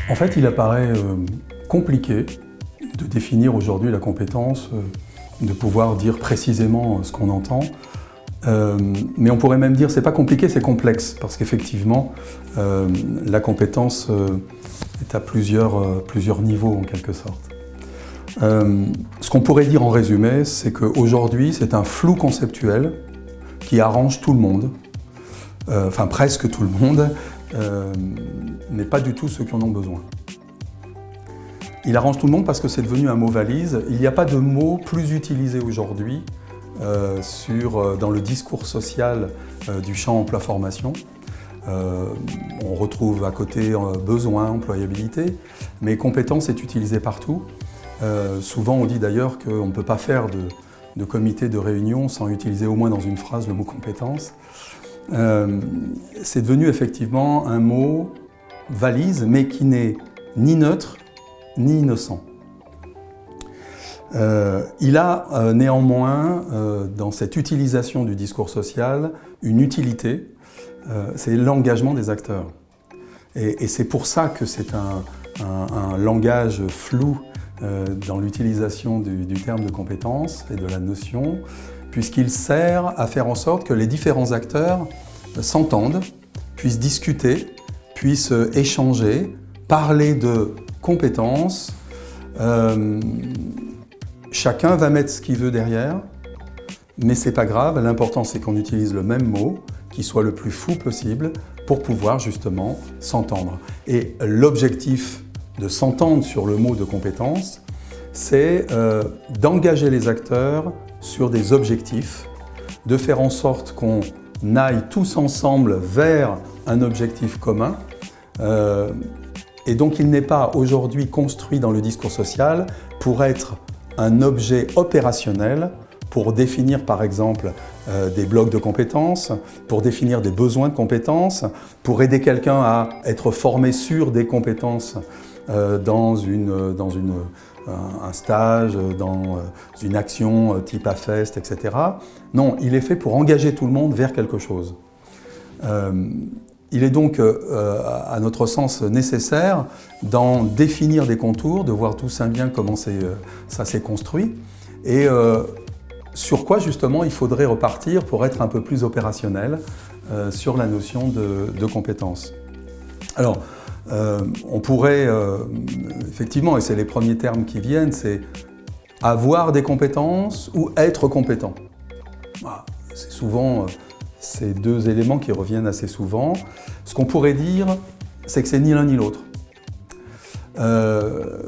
En fait, il apparaît compliqué de définir aujourd'hui la compétence, de pouvoir dire précisément ce qu'on entend. Mais on pourrait même dire c'est pas compliqué, c'est complexe, parce qu'effectivement, la compétence est à plusieurs niveaux en quelque sorte. Ce qu'on pourrait dire en résumé, c'est qu'aujourd'hui, c'est un flou conceptuel qui arrange tout le monde, enfin presque tout le monde, mais pas du tout ceux qui en ont besoin. Il arrange tout le monde parce que c'est devenu un mot valise. Il n'y a pas de mot plus utilisé aujourd'hui dans le discours social du champ emploi-formation. On retrouve à côté besoin, employabilité, mais compétence est utilisé partout. Souvent on dit d'ailleurs qu'on ne peut pas faire de comité de réunion sans utiliser au moins dans une phrase le mot compétence. C'est devenu effectivement un mot valise, mais qui n'est ni neutre, ni innocent. Il a néanmoins, dans cette utilisation du discours social, une utilité, c'est l'engagement des acteurs. Et c'est pour ça que c'est un langage flou dans l'utilisation du terme de compétence et de la notion, puisqu'il sert à faire en sorte que les différents acteurs s'entendent, puissent discuter, puissent échanger, parler de compétences. Chacun va mettre ce qu'il veut derrière, mais c'est pas grave, l'important c'est qu'on utilise le même mot, qui soit le plus fou possible, pour pouvoir justement s'entendre. Et l'objectif de s'entendre sur le mot de compétence, c'est d'engager les acteurs sur des objectifs, de faire en sorte qu'on aille tous ensemble vers un objectif commun. Et donc il n'est pas aujourd'hui construit dans le discours social pour être un objet opérationnel, pour définir par exemple des blocs de compétences, pour définir des besoins de compétences, pour aider quelqu'un à être formé sur des compétences dans un stage, dans une action type AFEST, etc. Non, il est fait pour engager tout le monde vers quelque chose. Il est donc, à notre sens, nécessaire d'en définir des contours, de voir tout ça bien comment ça s'est construit, et sur quoi justement il faudrait repartir pour être un peu plus opérationnel sur la notion de compétence. Alors, on pourrait, effectivement, et c'est les premiers termes qui viennent, c'est avoir des compétences ou être compétent. Voilà, c'est souvent ces deux éléments qui reviennent assez souvent. Ce qu'on pourrait dire, c'est que c'est ni l'un ni l'autre.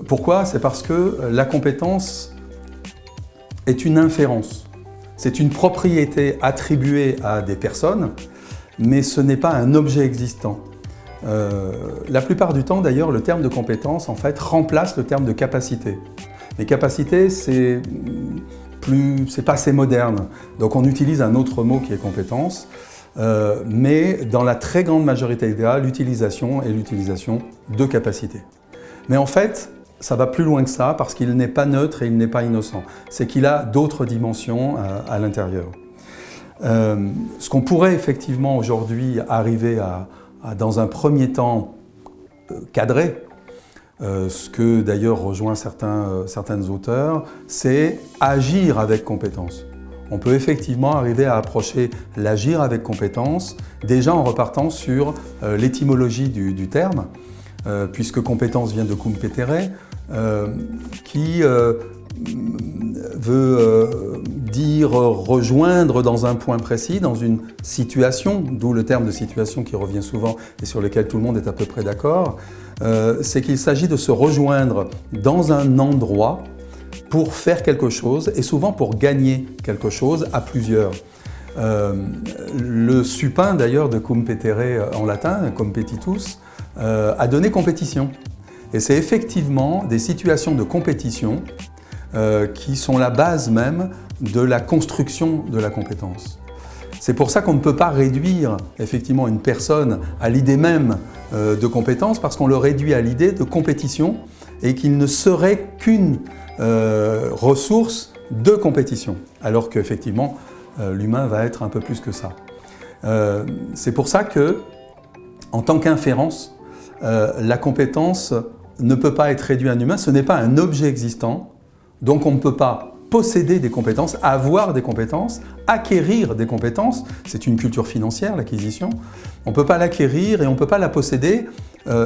Pourquoi? C'est parce que la compétence est une inférence. C'est une propriété attribuée à des personnes, mais ce n'est pas un objet existant. La plupart du temps, d'ailleurs, le terme de compétence, en fait, remplace le terme de capacité. Mais capacité, c'est pas assez moderne. Donc on utilise un autre mot qui est compétence, mais dans la très grande majorité des cas, l'utilisation est l'utilisation de capacité. Mais en fait, ça va plus loin que ça parce qu'il n'est pas neutre et il n'est pas innocent. C'est qu'il a d'autres dimensions à l'intérieur. Ce qu'on pourrait effectivement aujourd'hui arriver à dans un premier temps cadrer, ce que d'ailleurs rejoint certains auteurs, c'est agir avec compétence. On peut effectivement arriver à approcher l'agir avec compétence, déjà en repartant sur l'étymologie du terme, puisque compétence vient de competere, qui veut dire rejoindre dans un point précis, dans une situation, d'où le terme de situation qui revient souvent et sur lequel tout le monde est à peu près d'accord, c'est qu'il s'agit de se rejoindre dans un endroit pour faire quelque chose et souvent pour gagner quelque chose à plusieurs. Le supin d'ailleurs de competere en latin, competitus, a donné compétition. Et c'est effectivement des situations de compétition qui sont la base même de la construction de la compétence. C'est pour ça qu'on ne peut pas réduire effectivement une personne à l'idée même de compétence, parce qu'on le réduit à l'idée de compétition et qu'il ne serait qu'une ressource de compétition, alors qu'effectivement l'humain va être un peu plus que ça. C'est pour ça que, en tant qu'inférence, la compétence ne peut pas être réduite à un humain, ce n'est pas un objet existant, donc on ne peut pas posséder des compétences, avoir des compétences, acquérir des compétences, c'est une culture financière l'acquisition, on ne peut pas l'acquérir et on ne peut pas la posséder,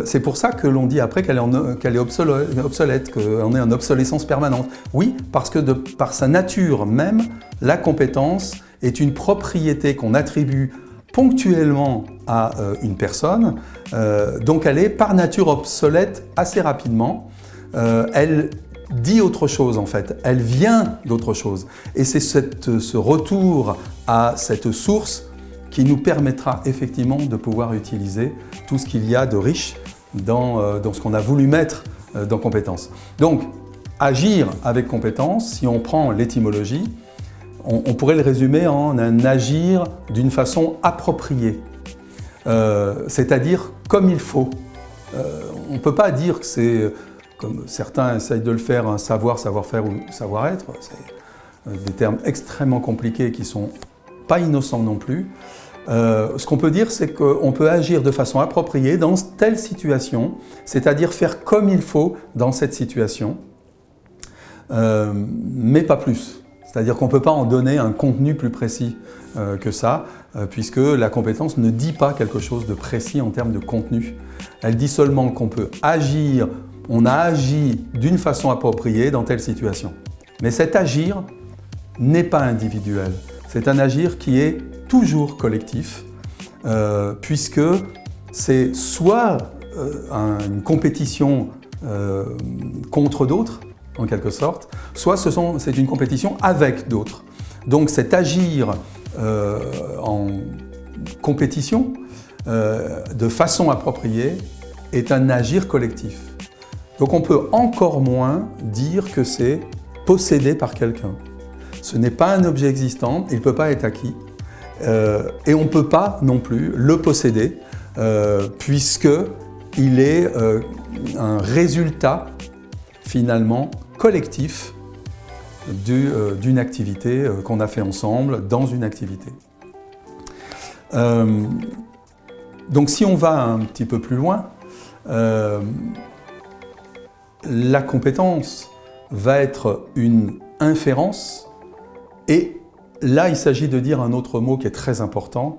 c'est pour ça que l'on dit après qu'elle est obsolète, qu'on est en obsolescence permanente. Oui, parce que par sa nature même, la compétence est une propriété qu'on attribue ponctuellement à une personne, donc elle est par nature obsolète assez rapidement. Elle dit autre chose en fait, elle vient d'autre chose. Et c'est ce retour à cette source qui nous permettra effectivement de pouvoir utiliser tout ce qu'il y a de riche dans ce qu'on a voulu mettre dans compétence. Donc, agir avec compétence, si on prend l'étymologie, on pourrait le résumer en un agir d'une façon appropriée, c'est-à-dire comme il faut. On ne peut pas dire que c'est, comme certains essayent de le faire, un savoir, savoir-faire ou savoir-être. C'est des termes extrêmement compliqués qui ne sont pas innocents non plus. Ce qu'on peut dire, c'est qu'on peut agir de façon appropriée dans telle situation, c'est-à-dire faire comme il faut dans cette situation, mais pas plus. C'est-à-dire qu'on ne peut pas en donner un contenu plus précis que ça, puisque la compétence ne dit pas quelque chose de précis en termes de contenu. Elle dit seulement qu'on peut agir, on a agi d'une façon appropriée dans telle situation. Mais cet agir n'est pas individuel. C'est un agir qui est toujours collectif, puisque c'est soit une compétition contre d'autres, en quelque sorte, soit c'est une compétition avec d'autres. Donc cet agir en compétition de façon appropriée est un agir collectif. Donc on peut encore moins dire que c'est possédé par quelqu'un. Ce n'est pas un objet existant, il ne peut pas être acquis. Et on ne peut pas non plus le posséder puisqu'il est un résultat finalement collectif d'une activité qu'on a fait ensemble dans une activité. Donc si on va un petit peu plus loin, la compétence va être une inférence et là, il s'agit de dire un autre mot qui est très important,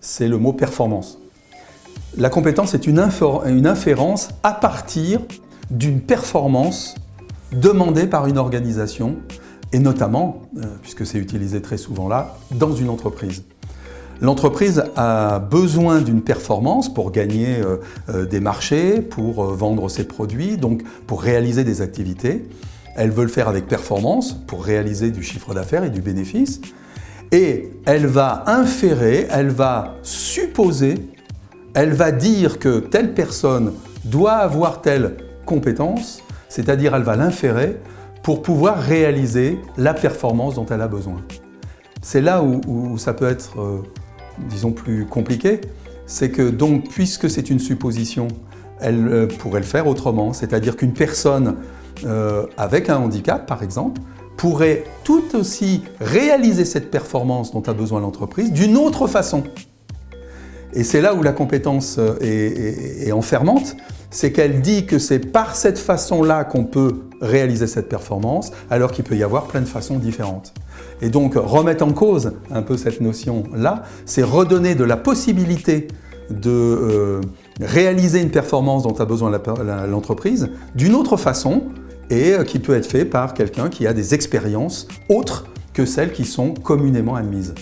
c'est le mot performance. La compétence est une inférence à partir d'une performance demandée par une organisation, et notamment, puisque c'est utilisé très souvent là, dans une entreprise. L'entreprise a besoin d'une performance pour gagner des marchés, pour vendre ses produits, donc pour réaliser des activités. Elle veut le faire avec performance pour réaliser du chiffre d'affaires et du bénéfice. Et elle va inférer, elle va supposer, elle va dire que telle personne doit avoir telle compétence, c'est-à-dire elle va l'inférer pour pouvoir réaliser la performance dont elle a besoin. C'est là où ça peut être, disons, plus compliqué, c'est que donc, puisque c'est une supposition, elle pourrait le faire autrement, c'est-à-dire qu'une personne avec un handicap, par exemple, pourrait tout aussi réaliser cette performance dont a besoin l'entreprise d'une autre façon. Et c'est là où la compétence est enfermante, c'est qu'elle dit que c'est par cette façon-là qu'on peut réaliser cette performance, alors qu'il peut y avoir plein de façons différentes. Et donc, remettre en cause un peu cette notion-là, c'est redonner de la possibilité de réaliser une performance dont a besoin l'entreprise d'une autre façon, et qui peut être fait par quelqu'un qui a des expériences autres que celles qui sont communément admises.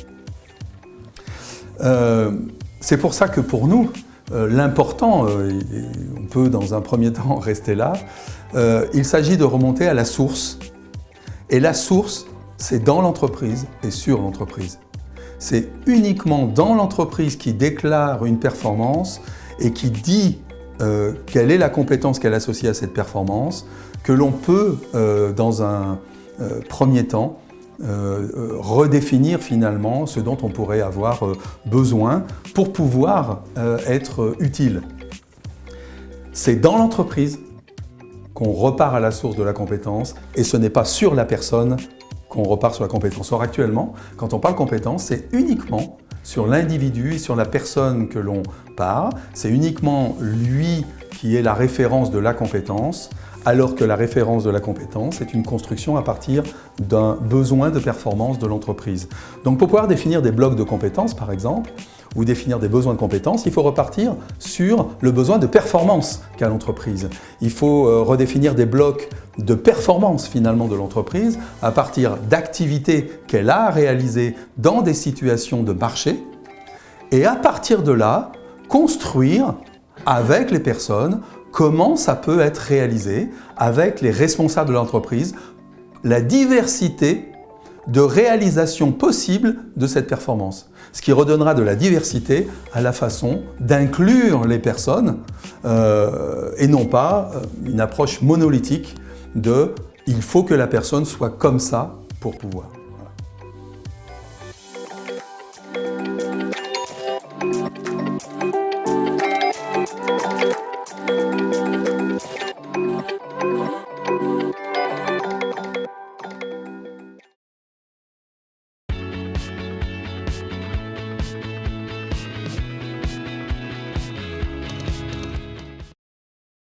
C'est pour ça que pour nous, l'important, on peut dans un premier temps rester là, il s'agit de remonter à la source. Et la source, c'est dans l'entreprise et sur l'entreprise. C'est uniquement dans l'entreprise qui déclare une performance et qui dit quelle est la compétence qu'elle associe à cette performance, que l'on peut, dans un premier temps, redéfinir finalement ce dont on pourrait avoir besoin pour pouvoir être utile. C'est dans l'entreprise qu'on repart à la source de la compétence et ce n'est pas sur la personne qu'on repart sur la compétence. Or actuellement, quand on parle compétence, c'est uniquement sur l'individu et sur la personne que l'on part. C'est uniquement lui qui est la référence de la compétence, alors que la référence de la compétence est une construction à partir d'un besoin de performance de l'entreprise. Donc pour pouvoir définir des blocs de compétences, par exemple, ou définir des besoins de compétences, il faut repartir sur le besoin de performance qu'a l'entreprise. Il faut redéfinir des blocs de performance finalement de l'entreprise à partir d'activités qu'elle a à réaliser dans des situations de marché et à partir de là, construire avec les personnes comment ça peut être réalisé avec les responsables de l'entreprise, la diversité de réalisation possible de cette performance. Ce qui redonnera de la diversité à la façon d'inclure les personnes et non pas une approche monolithique de « il faut que la personne soit comme ça pour pouvoir ». Voilà.